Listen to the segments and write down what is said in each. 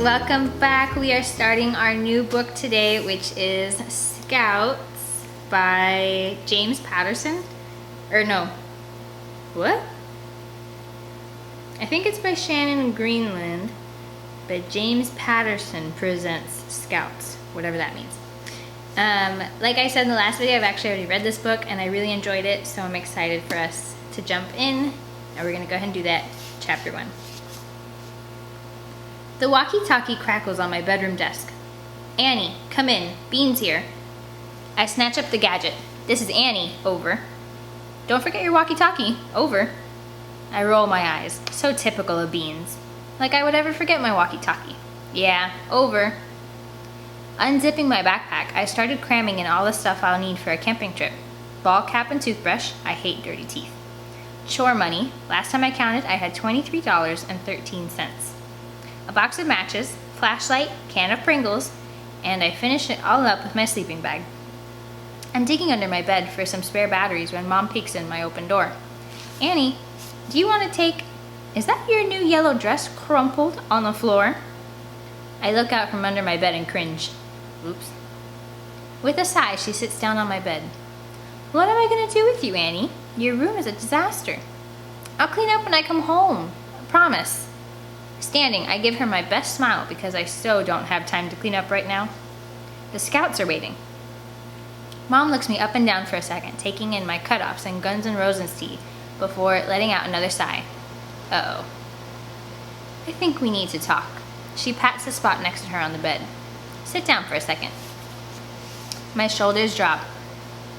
welcome back. We are starting our new book today, which is Scouts by James Patterson. Or no, what? I think it's by Shannon Greenland, but James Patterson presents Scouts, whatever that means. Like I said in the last video, I've actually already read this book and I really enjoyed it, so I'm excited for us to jump in, and we're gonna go ahead and do that. Chapter 1. The walkie-talkie crackles on my bedroom desk. Annie, come in. Bean's here. I snatch up the gadget. This is Annie. Over. Don't forget your walkie-talkie. Over. I roll my eyes. So typical of Beans. Like I would ever forget my walkie-talkie. Yeah, over. Unzipping my backpack, I started cramming in all the stuff I'll need for a camping trip. Ball cap and toothbrush. I hate dirty teeth. Chore money. Last time I counted, I had $23.13. A box of matches, flashlight, can of Pringles, and I finish it all up with my sleeping bag. I'm digging under my bed for some spare batteries when Mom peeks in my open door. Annie, do you want to take... Is that your new yellow dress crumpled on the floor? I look out from under my bed and cringe. Oops. With a sigh, she sits down on my bed. What am I going to do with you, Annie? Your room is a disaster. I'll clean up when I come home. I promise. Standing, I give her my best smile because I so don't have time to clean up right now. The Scouts are waiting. Mom looks me up and down for a second, taking in my cutoffs and Guns N' Roses tea before letting out another sigh. Uh-oh. I think we need to talk. She pats the spot next to her on the bed. Sit down for a second. My shoulders drop.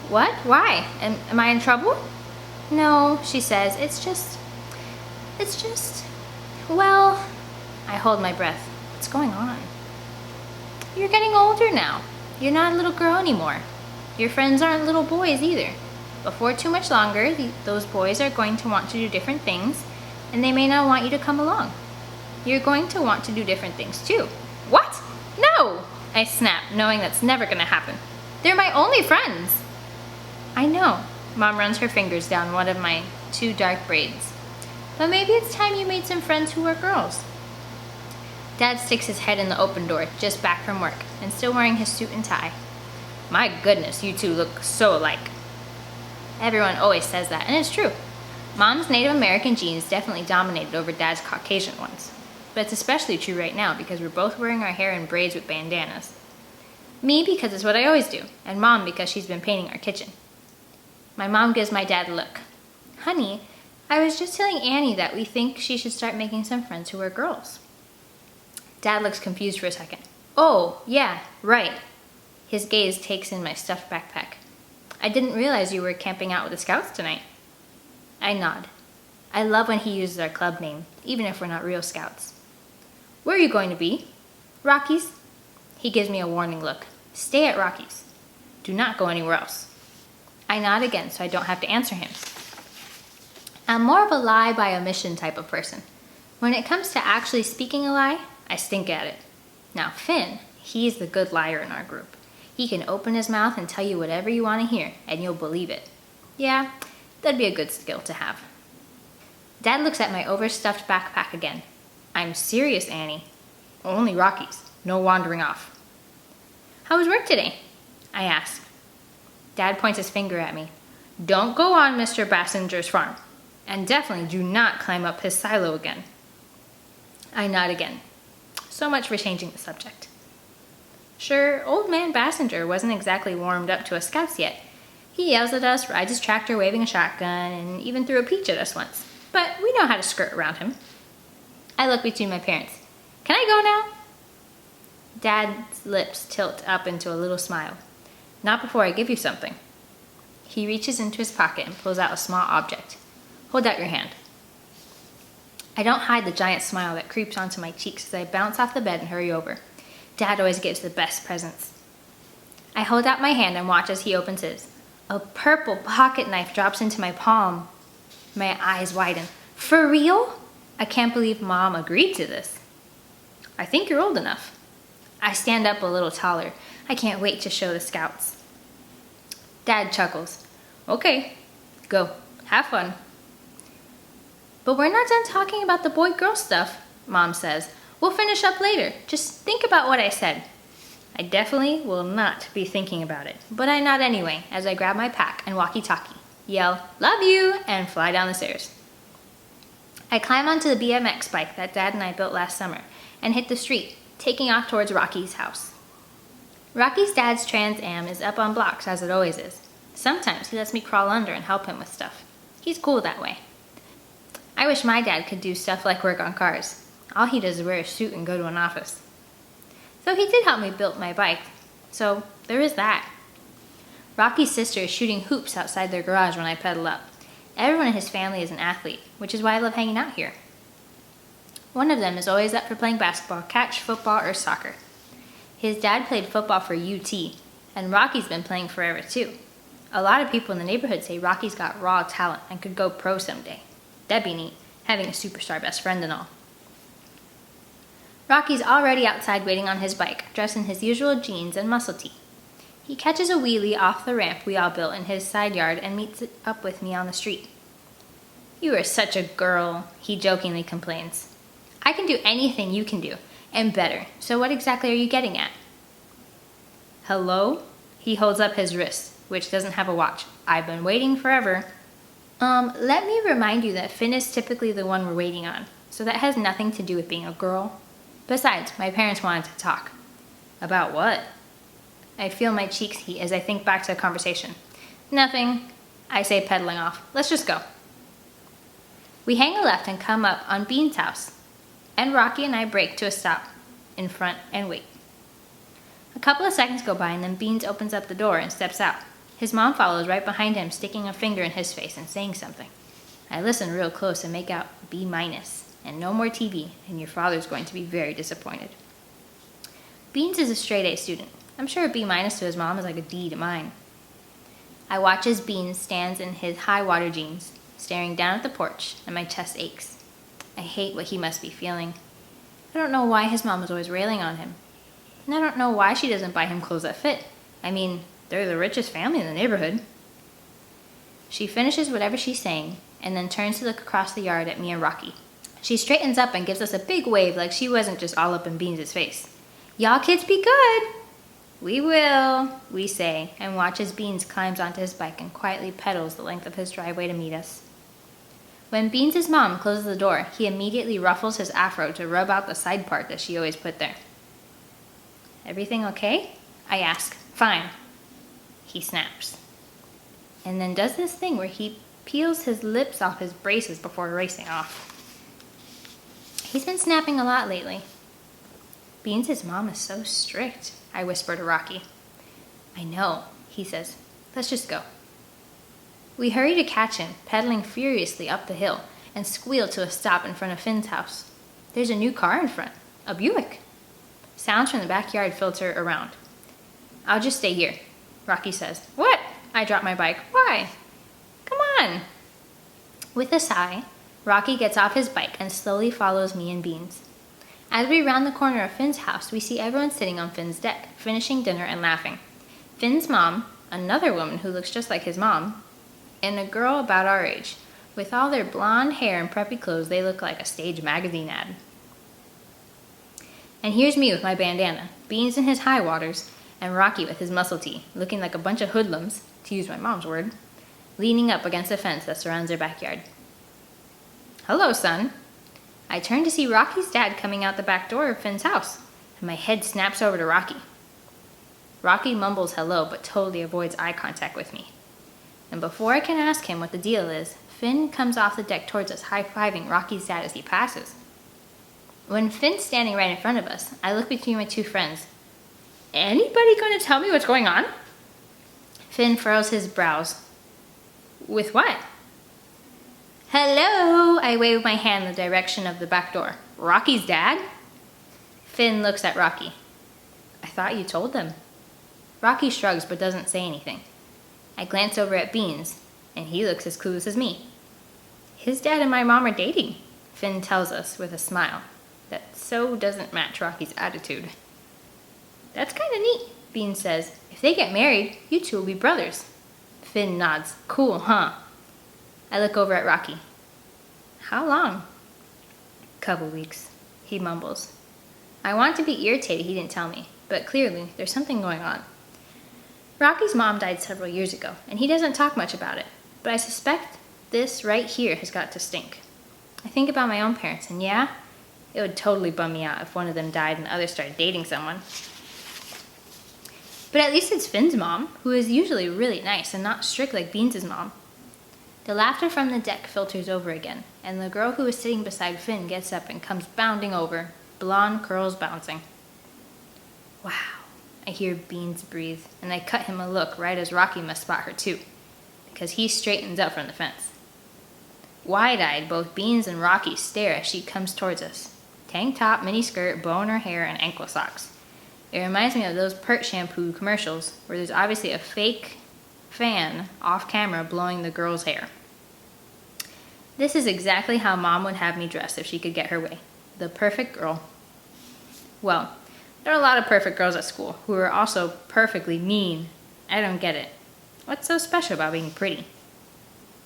What? Why? Am I in trouble? No, she says. It's just... Well... I hold my breath. What's going on? You're getting older now. You're not a little girl anymore. Your friends aren't little boys either. Before too much longer, those boys are going to want to do different things, and they may not want you to come along. You're going to want to do different things too. What? No! I snap, knowing that's never going to happen. They're my only friends. I know. Mom runs her fingers down one of my 2 dark braids. But maybe it's time you made some friends who are girls. Dad sticks his head in the open door, just back from work, and still wearing his suit and tie. My goodness, you two look so alike. Everyone always says that, and it's true. Mom's Native American genes definitely dominated over Dad's Caucasian ones. But it's especially true right now because we're both wearing our hair in braids with bandanas. Me because it's what I always do, and Mom because she's been painting our kitchen. My mom gives my dad a look. Honey, I was just telling Annie that we think she should start making some friends who are girls. Dad looks confused for a second. Oh, yeah, right. His gaze takes in my stuffed backpack. I didn't realize you were camping out with the Scouts tonight. I nod. I love when he uses our club name, even if we're not real Scouts. Where are you going to be? Rockies. He gives me a warning look. Stay at Rockies. Do not go anywhere else. I nod again so I don't have to answer him. I'm more of a lie by omission type of person. When it comes to actually speaking a lie, I stink at it. Now Finn, he's the good liar in our group. He can open his mouth and tell you whatever you want to hear, and you'll believe it. Yeah, that'd be a good skill to have. Dad looks at my overstuffed backpack again. I'm serious, Annie. Only Rockies. No wandering off. How was work today? I ask. Dad points his finger at me. Don't go on Mr. Bassinger's farm. And definitely do not climb up his silo again. I nod again. So much for changing the subject. Sure, old man Bassinger wasn't exactly warmed up to us Scouts yet. He yells at us, rides his tractor waving a shotgun, and even threw a peach at us once. But we know how to skirt around him. I look between my parents. Can I go now? Dad's lips tilt up into a little smile. Not before I give you something. He reaches into his pocket and pulls out a small object. Hold out your hand. I don't hide the giant smile that creeps onto my cheeks as I bounce off the bed and hurry over. Dad always gives the best presents. I hold out my hand and watch as he opens his. A purple pocket knife drops into my palm. My eyes widen. For real? I can't believe Mom agreed to this. I think you're old enough. I stand up a little taller. I can't wait to show the Scouts. Dad chuckles. Okay, go. Have fun. But we're not done talking about the boy-girl stuff, Mom says. We'll finish up later. Just think about what I said. I definitely will not be thinking about it, but I nod anyway as I grab my pack and walkie-talkie, yell, "Love you," and fly down the stairs. I climb onto the BMX bike that Dad and I built last summer and hit the street, taking off towards Rocky's house. Rocky's dad's Trans Am is up on blocks, as it always is. Sometimes he lets me crawl under and help him with stuff. He's cool that way. I wish my dad could do stuff like work on cars. All he does is wear a suit and go to an office. So he did help me build my bike. So there is that. Rocky's sister is shooting hoops outside their garage when I pedal up. Everyone in his family is an athlete, which is why I love hanging out here. One of them is always up for playing basketball, catch, football, or soccer. His dad played football for UT, and Rocky's been playing forever too. A lot of people in the neighborhood say Rocky's got raw talent and could go pro someday. That'd be neat, having a superstar best friend and all. Rocky's already outside waiting on his bike, dressed in his usual jeans and muscle tee. He catches a wheelie off the ramp we all built in his side yard and meets up with me on the street. "You are such a girl," he jokingly complains. "I can do anything you can do, and better, so what exactly are you getting at?" "Hello?" He holds up his wrist, which doesn't have a watch. "I've been waiting forever." Let me remind you that Finn is typically the one we're waiting on, so that has nothing to do with being a girl. Besides, my parents wanted to talk. "About what?" I feel my cheeks heat as I think back to the conversation. "Nothing," I say, pedaling off. "Let's just go." We hang a left and come up on Bean's house, and Rocky and I brake to a stop in front and wait. A couple of seconds go by and then Beans opens up the door and steps out. His mom follows right behind him, sticking a finger in his face and saying something. I listen real close and make out B- and no more TV, and your father's going to be very disappointed. Beans is a straight A student. I'm sure a B- to his mom is like a D to mine. I watch as Beans stands in his high water jeans, staring down at the porch, and my chest aches. I hate what he must be feeling. I don't know why his mom is always railing on him. And I don't know why she doesn't buy him clothes that fit. I mean, they're the richest family in the neighborhood. She finishes whatever she's saying, and then turns to look across the yard at me and Rocky. She straightens up and gives us a big wave like she wasn't just all up in Beans' face. "Y'all kids be good!" "We will," we say, and watch as Beans climbs onto his bike and quietly pedals the length of his driveway to meet us. When Beans' mom closes the door, he immediately ruffles his afro to rub out the side part that she always put there. "Everything okay?" I ask. "Fine." He snaps. And then does this thing where he peels his lips off his braces before racing off. He's been snapping a lot lately. "Beans' mom is so strict," I whisper to Rocky. "I know," he says. "Let's just go." We hurry to catch him, pedaling furiously up the hill, and squeal to a stop in front of Finn's house. There's a new car in front, a Buick. Sounds from the backyard filter around. "I'll just stay here," Rocky says. "What?" I drop my bike. "Why?" "Come on." With a sigh, Rocky gets off his bike and slowly follows me and Beans. As we round the corner of Finn's house, we see everyone sitting on Finn's deck, finishing dinner and laughing. Finn's mom, another woman who looks just like his mom, and a girl about our age. With all their blonde hair and preppy clothes, they look like a stage magazine ad. And here's me with my bandana, Beans in his high waters, and Rocky with his muscle tee, looking like a bunch of hoodlums, to use my mom's word, leaning up against the fence that surrounds their backyard. "Hello, son." I turn to see Rocky's dad coming out the back door of Finn's house, and my head snaps over to Rocky. Rocky mumbles hello, but totally avoids eye contact with me. And before I can ask him what the deal is, Finn comes off the deck towards us, high-fiving Rocky's dad as he passes. When Finn's standing right in front of us, I look between my two friends. "Anybody going to tell me what's going on?" Finn furrows his brows. "With what?" "Hello!" I wave my hand in the direction of the back door. "Rocky's dad?" Finn looks at Rocky. "I thought you told them." Rocky shrugs but doesn't say anything. I glance over at Beans, and he looks as clueless as me. "His dad and my mom are dating," Finn tells us with a smile that so doesn't match Rocky's attitude. "That's kind of neat," Beans says. "If they get married, you two will be brothers." Finn nods. "Cool, huh?" I look over at Rocky. "How long?" "Couple weeks," he mumbles. I want to be irritated he didn't tell me, but clearly there's something going on. Rocky's mom died several years ago, and he doesn't talk much about it, but I suspect this right here has got to stink. I think about my own parents, and yeah, it would totally bum me out if one of them died and the other started dating someone. But at least it's Finn's mom, who is usually really nice and not strict like Beans' mom. The laughter from the deck filters over again, and the girl who is sitting beside Finn gets up and comes bounding over, blonde curls bouncing. Wow, I hear Beans breathe, and I cut him a look right as Rocky must spot her too, because he straightens up from the fence. Wide-eyed, both Beans and Rocky stare as she comes towards us. Tank top, miniskirt, bow in her hair, and ankle socks. It reminds me of those Pert shampoo commercials where there's obviously a fake fan off camera blowing the girl's hair. This is exactly how Mom would have me dress if she could get her way. The perfect girl. Well, there are a lot of perfect girls at school who are also perfectly mean. I don't get it. What's so special about being pretty?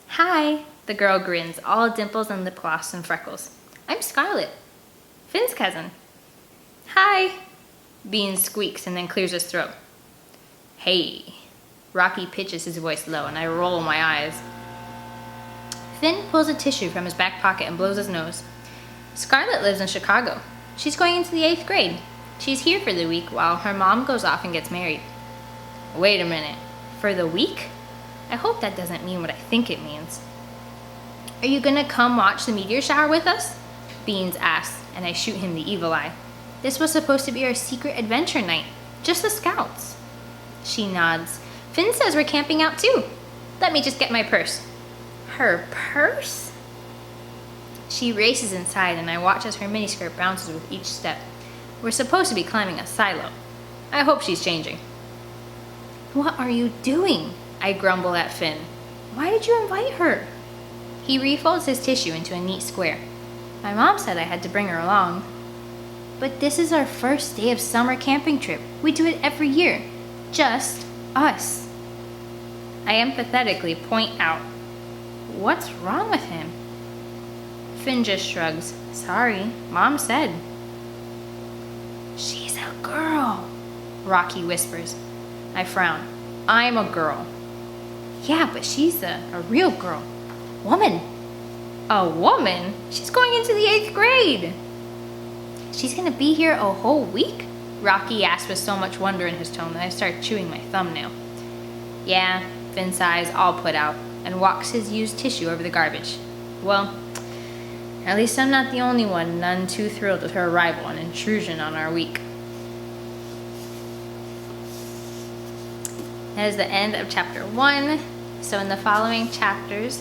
Hi, the girl grins, all dimples and lip gloss and freckles. I'm Scarlett, Finn's cousin. Hi, Beans squeaks and then clears his throat. Hey, Rocky pitches his voice low and I roll my eyes. Finn pulls a tissue from his back pocket and blows his nose. Scarlett lives in Chicago. She's going into the 8th grade. She's here for the week while her mom goes off and gets married. Wait a minute, for the week? I hope that doesn't mean what I think it means. Are you gonna come watch the meteor shower with us? Beans asks, and I shoot him the evil eye. This was supposed to be our secret adventure night. Just the scouts. She nods. Finn says we're camping out too. Let me just get my purse. Her purse? She races inside and I watch as her miniskirt bounces with each step. We're supposed to be climbing a silo. I hope she's changing. What are you doing? I grumble at Finn. Why did you invite her? He refolds his tissue into a neat square. My mom said I had to bring her along. But this is our first day of summer camping trip. We do it every year. Just us. I empathetically point out. What's wrong with him? Finn just shrugs. Sorry, Mom said. She's a girl, Rocky whispers. I frown. I'm a girl. Yeah, but she's a real girl. Woman. A woman? She's going into the 8th grade. She's gonna be here a whole week? Rocky asks with so much wonder in his tone that I start chewing my thumbnail. Yeah, Finn sighs, all put out, and walks his used tissue over the garbage. Well, at least I'm not the only one none too thrilled with her arrival and intrusion on our week. That is the end of chapter 1. So in the following chapters,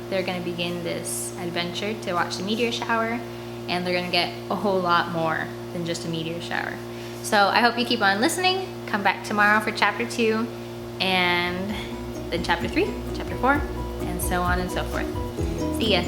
they're going to begin this adventure to watch the meteor shower, and they're going to get a whole lot more than just a meteor shower. So I hope you keep on listening. Come back tomorrow for chapter 2, and then chapter 3, chapter 4, and so on and so forth. See ya.